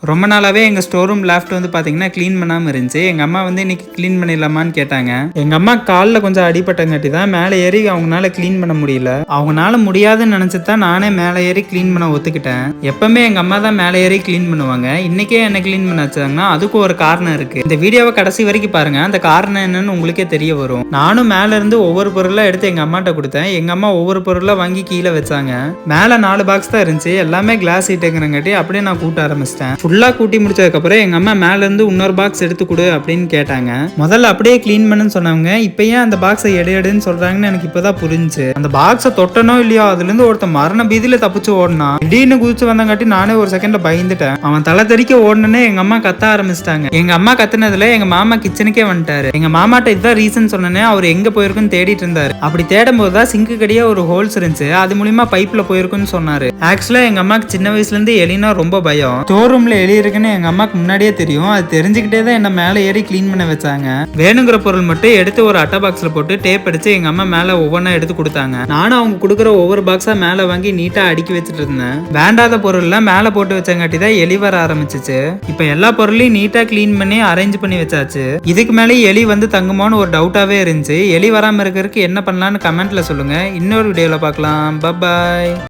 ரொம்ப நாளாவே எங்க ஸ்டோர் ரூம் லேஃப்ட் வந்து பாத்தீங்கன்னா க்ளீன் பண்ணாம இருந்துச்சு. எங்க அம்மா வந்து இன்னைக்கு க்ளீன் பண்ணிடலாமான்னு கேட்டாங்க. எங்க அம்மா காலில் கொஞ்சம் அடிபட்டங்காட்டி தான் மேலே ஏறி அவங்களால க்ளீன் பண்ண முடியல. அவங்களால முடியாதுன்னு நினைச்சு தான் நானே மேலே ஏறி க்ளீன் பண்ண ஒத்துக்கிட்டேன். எப்பவுமே எங்க அம்மா தான் மேலே ஏறி க்ளீன் பண்ணுவாங்க. இன்னைக்கே என்ன க்ளீன் பண்ண வச்சாங்கன்னா அதுக்கு ஒரு காரணம் இருக்கு. இந்த வீடியோவை கடைசி வரைக்கும் பாருங்க. அந்த காரணம் என்னன்னு உங்களுக்கே தெரிய வரும். நானும் மேல இருந்து ஒவ்வொரு பொருளா எடுத்து எங்க அம்மாட்ட கொடுத்தேன். எங்க அம்மா ஒவ்வொரு பொருளா வாங்கி கீழே வச்சாங்க. மேல 4 பாக்ஸ் தான் இருந்துச்சு. எல்லாமே கிளாஸ் ஐட்டங்கிறங்காட்டி அப்படியே நான் கூட்ட ஆரம்பிச்சிட்டேன். ஃபுல்லா கூட்டி முடிச்சதுக்கப்புறம் எங்க அம்மா மேல இருந்து இன்னொரு பாக்ஸ் எடுத்து கொடு அப்படின்னு கேட்டாங்க. முதல்ல அப்படியே க்ளீன் பண்ணுன்னு சொன்னாங்க. இப்போ ஏன் அந்த பாக்ஸை எடுன்னு சொல்றாங்கன்னு எனக்கு இப்பதான் புரிஞ்சு. அந்த பாக்ஸை தொட்டனோ இல்லையோ அதுல இருந்து ஒருத்த மரண பீதியில தப்பிச்சு ஓடினா. திடீர்னு குதிச்சு வந்தங்காட்டி நானே ஒரு செகண்ட்ல பயந்துட்டேன். அவன் தலை தெறிக்க ஓடனே எங்க அம்மா கத்த ஆரம்பிச்சிட்டாங்க. எங்க அம்மா கத்துனதுல எங்க மாமா கிச்சனுக்கே வந்துட்டாரு. எங்க மாமாட்ட இதுதான் ரீசன் சொன்னேனே, அவர் எங்க போயிருக்குன்னு தேடிட்டு இருந்தாரு. அப்படி தேடும் போதுதான் சிங்கு கடியா ஒரு ஹோல்ஸ் இருந்துச்சு. அது மூலியமா பைப்ல போயிருக்குன்னு சொன்னாரு. ஆக்சுவலா எங்க அம்மாக்கு சின்ன வயசுல இருந்து எலினா ரொம்ப பயம். ஸ்டோர் ரூம்ல எலி இருக்குன்னு எங்க அம்மாக்கு முன்னாடியே தெரியும். அது தெரிஞ்சுக்கிட்டே தான் என்ன மேலே ஏறி க்ளீன் பண்ண வச்சாங்க. வேணுங்கிற பொருள் மட்டும் எடுத்து ஒரு அட்டை பாக்ஸ்ல போட்டு டேப் அடிச்சு எங்க அம்மா மேல ஒவ்வொன்றா எடுத்து கொடுத்தாங்க. நானும் அவங்க கொடுக்குற ஒவ்வொரு பாக்ஸா மேல வாங்கி நீட்டா அடுக்கி வச்சுட்டு இருந்தேன். வேண்டாத பொருள்லாம் மேல போட்டு வச்சங்காட்டி தான் எலி வர ஆரம்பிச்சிச்சு. இப்ப எல்லா பொருளையும் நீட்டா க்ளீன் பண்ணி அரேஞ்ச் பண்ணி வச்சாச்சு. இதுக்கு மேலே எலி வந்து தங்குமோன்னு ஒரு டவுட்டாவே இருந்துச்சு. எலி வராம இருக்கிறதுக்கு என்ன பண்ணலாம்னு கமெண்ட்ல சொல்லுங்க. இன்னொரு வீடியோல பார்க்கலாம். பை.